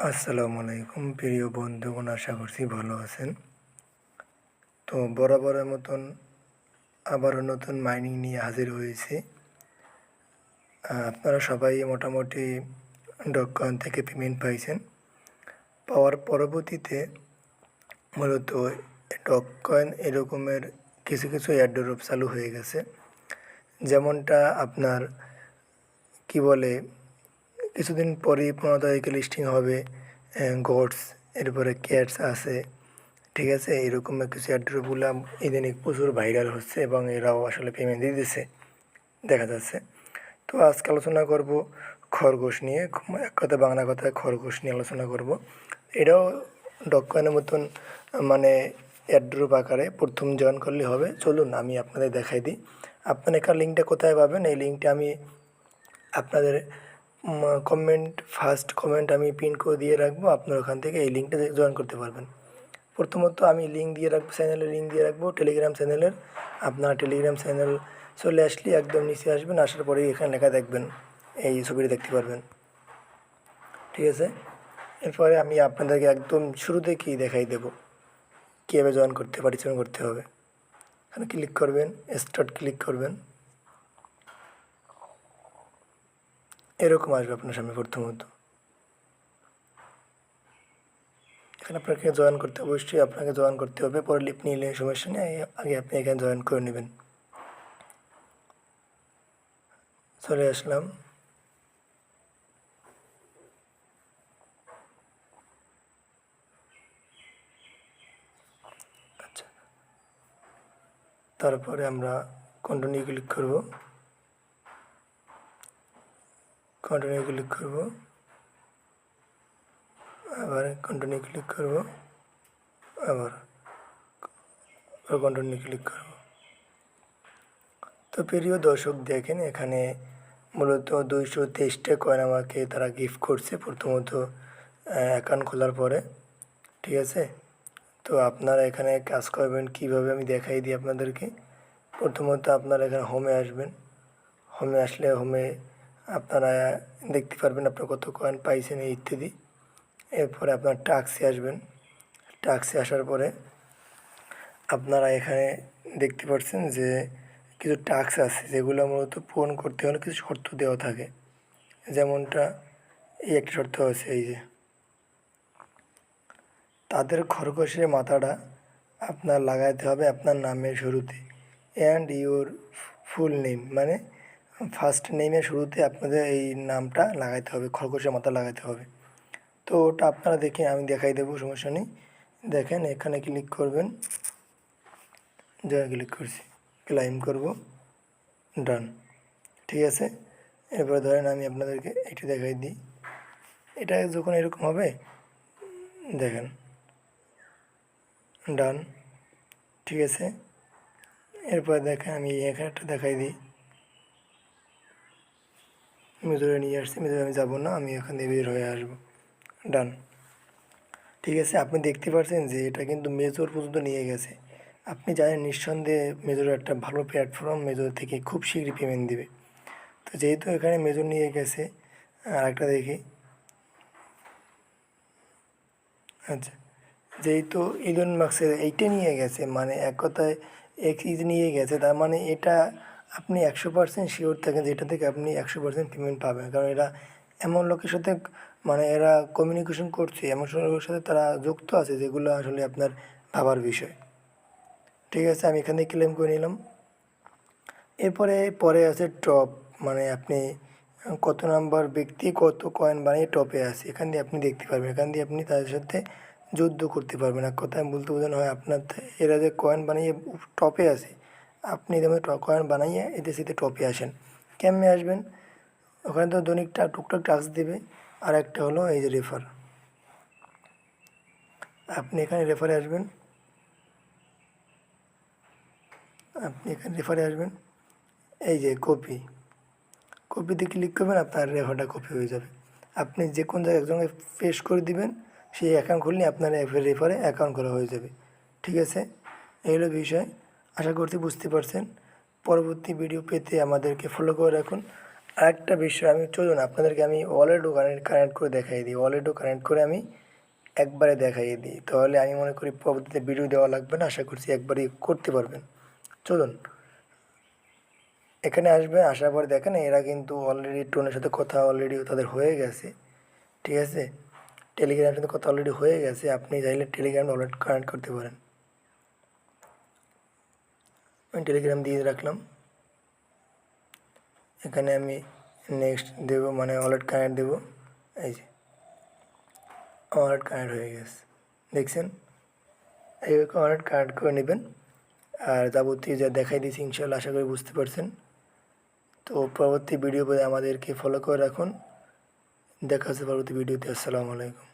আসসালামু আলাইকুম প্রিয় বন্ধুগণ, আশা করছি ভালো আছেন। তো বরাবরের মতন আবারও নতুন মাইনিং নিয়ে হাজির হয়েছি। আপনারা সবাই মোটামুটি ডগকয়েন থেকে পেমেন্ট পাইছেন। পাওয়ার পরবর্তীতে মূলত ডগকয়েন এরকমের কিছু কিছু এয়ারড্রপ চালু হয়ে গেছে। যেমনটা আপনার কি বলে, কিছুদিন পরেই 15 তারিখে লিস্টিং হবে গোটস, এরপরে ক্যাটস আছে। ঠিক আছে, এরকম কিছু এয়ারড্রপগুলো ইদানিং প্রচুর ভাইরাল হচ্ছে এবং এরাও আসলে পেমেন্ট দিয়ে দিচ্ছে দেখা যাচ্ছে। তো আজকে আলোচনা করব খরগোশ নিয়ে, এক কথা বাংলা কথায় খরগোশ নিয়ে আলোচনা করব। এটাও ডগকয়েনের মতন মানে এয়ারড্রপ আকারে প্রথম জয়েন করলে হবে। চলুন আমি আপনাদের দেখাই দিই। আপনার এখানে লিঙ্কটা কোথায় পাবেন, এই লিঙ্কটা আমি আপনাদের ফার্স্ট কমেন্ট আমি পিন করে দিয়ে রাখবো। আপনার ওখান থেকে এই লিঙ্কটা জয়েন করতে পারবেন। প্রথমত আমি লিঙ্ক দিয়ে রাখবো, চ্যানেলের লিঙ্ক দিয়ে রাখবো টেলিগ্রাম চ্যানেলের। আপনার টেলিগ্রাম চ্যানেল চলে আসলে একদম নিচে আসবেন, আসার পরেই এখানে লেখা দেখবেন, এই ছবিটা দেখতে পারবেন। ঠিক আছে, এরপরে আমি আপনাদেরকে একদম শুরু থেকেই দেখাই দেবো কীভাবে জয়েন করতে পার্টিসিপেট করতে হবে। এখানে ক্লিক করবেন, স্টার্ট ক্লিক করবেন, এরকম আসবে আপনার সামনে। প্রথমত এখানে আপনাকে জয়েন করতে অবশ্যই আপনাকে জয়েন করতে হবে। পরে লিপ নিলে সমস্যা নেই, আগে আপনি এখানে জয়েন করে নেবেন। চলে আসলাম। আচ্ছা, তারপরে আমরা কন্টিনিউ ক্লিক করব, কন্টিনিউ ক্লিক করব, আবার কন্টিনিউ ক্লিক করব, আবার কন্টিনিউ ক্লিক করব। তো প্রিয় দর্শক দেখেন, এখানে মূলত 223টা কয়েন আমাকে তারা গিফট করছে প্রথমত অ্যাকাউন্ট খোলার পরে। ঠিক আছে, তো আপনারা এখানে কাজ করবেন কীভাবে আমি দেখাই দিই আপনাদেরকে। প্রথমত আপনারা এখানে হোমে আসবেন। হোমে আসলে হোমে আপনারা দেখতে পারবেন আপনার কত কয়েন পাইছেন এই ইত্যাদি। এরপরে আপনার টাস্কে আসবেন। টাস্কে আসার পরে আপনারা এখানে দেখতে পাচ্ছেন যে কিছু টাস্ক আছে যেগুলো মূলত পূরণ করতে হলে কিছু শর্ত দেওয়া থাকে। যেমনটা এই একটা শর্ত আছে, এই যে তাদের খরগোশের মাথাটা আপনার লাগাইতে হবে আপনার নামের শুরুতে, অ্যান্ড ইউর ফুল নেম, মানে ফার্স্ট নেমের শুরুতে আপনাদের এই নামটা লাগাইতে হবে, খরগোশের মাথা লাগাইতে হবে। তো ওটা আপনারা দেখে আমি দেখাই দেবো, সমস্যা নেই। দেখেন এখানে ক্লিক করবেন, যা ক্লিক করছি, ক্লাইম করব, ডান। ঠিক আছে, এরপরে ধরেন আমি আপনাদেরকে একটু দেখাই দিই। এটা যখন এরকম হবে দেখেন, ডান। ঠিক আছে, এরপরে দেখেন আমি এখানে একটা দেখাই দিই, মেজরে নিয়ে আসছি, মেজরে আমি যাবো না, আমি এখান থেকে বের হয়ে আসবো, ডান। ঠিক আছে, আপনি দেখতে পাচ্ছেন যে এটা কিন্তু মেজর পর্যন্ত নিয়ে গেছে। আপনি জানেন নিঃসন্দেহে মেজর একটা ভালো প্ল্যাটফর্ম, মেজর থেকে খুব শীঘ্রই পেমেন্ট দেবে। তো যেহেতু এখানে মেজর নিয়ে গেছে, আর একটা দেখি, আচ্ছা, যেহেতু ইলন মাস্কের এইটা নিয়ে গেছে, মানে এক কথায় এক্স নিয়ে গেছে, তার মানে এটা আপনি 100% শিওর থাকেন যে এটা থেকে আপনি 100% পেমেন্ট পাবেন। কারণ এরা এমন লোকের সাথে মানে এরা কমিউনিকেশন করছে, এমন লোকের সাথে তারা যুক্ত আছে যেগুলো আসলে আপনার ভাবার বিষয়। ঠিক আছে, আমি এখানে ক্লেম করে নিলাম। এরপরে পরে আছে টপ, মানে আপনি কত নাম্বার ব্যক্তি কত কয়েন বানিয়ে টপে আছে, এখান দিয়ে আপনি দেখতে পারবেন। এখান দিয়ে আপনি তাদের সাথে যুদ্ধ করতে পারবেন। এক কথায় বলতে বোঝানো হয় আপনার এরা যে কয়েন বানিয়ে টপে আছে, আপনি যেমন কয়েন বানাইয়ে এদের সাথে টপে আসেন। কেমনে আসবেন, ওখানে তো দৈনিকটা টুকটাক টাস্ক দেবে। আর একটা হলো এই যে রেফার, আপনি এখানে রেফারে আসবেন, আপনি এখানে রেফারে আসবেন, এই যে কপিতে ক্লিক করবেন, আপনার রেফারটা কপি হয়ে যাবে। আপনি যে কোন জায়গায় একজনকে পেস্ট করে দিবেন, সেই অ্যাকাউন্ট খুললে আপনার রেফারে অ্যাকাউন্ট করা হয়ে যাবে। ঠিক আছে, এই হলো বিষয়। আশা করছি বুঝতে পারছেন। পরবর্তী ভিডিও পেতে আমাদেরকে ফলো করে রাখুন। আরেকটা বিষয় আমি চলুন আপনাদেরকে আমি ওয়ালেটও কানেক্ট করে দেখাই দিই। ওয়ালেটও কানেক্ট করে আমি একবারে দেখাইয়ে দিই, তাহলে আমি মনে করি পরবর্তীতে ভিডিও দেওয়া লাগবে না, আশা করছি একবারই করতে পারবেন। চলুন এখানে আসবেন, আসার পরে দেখেন এরা কিন্তু অলরেডি টোনের সাথে কথা অলরেডি তাদের হয়ে গেছে, ঠিক আছে। টেলিগ্রামের সাথে কথা অলরেডি হয়ে গেছে, আপনি চাইলে টেলিগ্রাম ওয়ালেট কানেক্ট করতে পারেন। আমি টেলিগ্রাম দিয়ে রাখলাম, এখানে আমি নেক্সট দেবো, মানে ওয়ালেট কানেক্ট দেবো। এই যে ওয়ালেট কানেক্ট হয়ে গেছে, দেখছেন। এইভাবে ওয়ালেট কানেক্ট করে নেবেন। আর যাবতীয় যা দেখাই দিয়েছি ইনশাল্লাহ আশা করি বুঝতে পারছেন। তো পরবর্তী ভিডিও পেতে আমাদেরকে ফলো করে রাখুন। দেখা হচ্ছে পরবর্তী ভিডিওতে। আসসালামু আলাইকুম।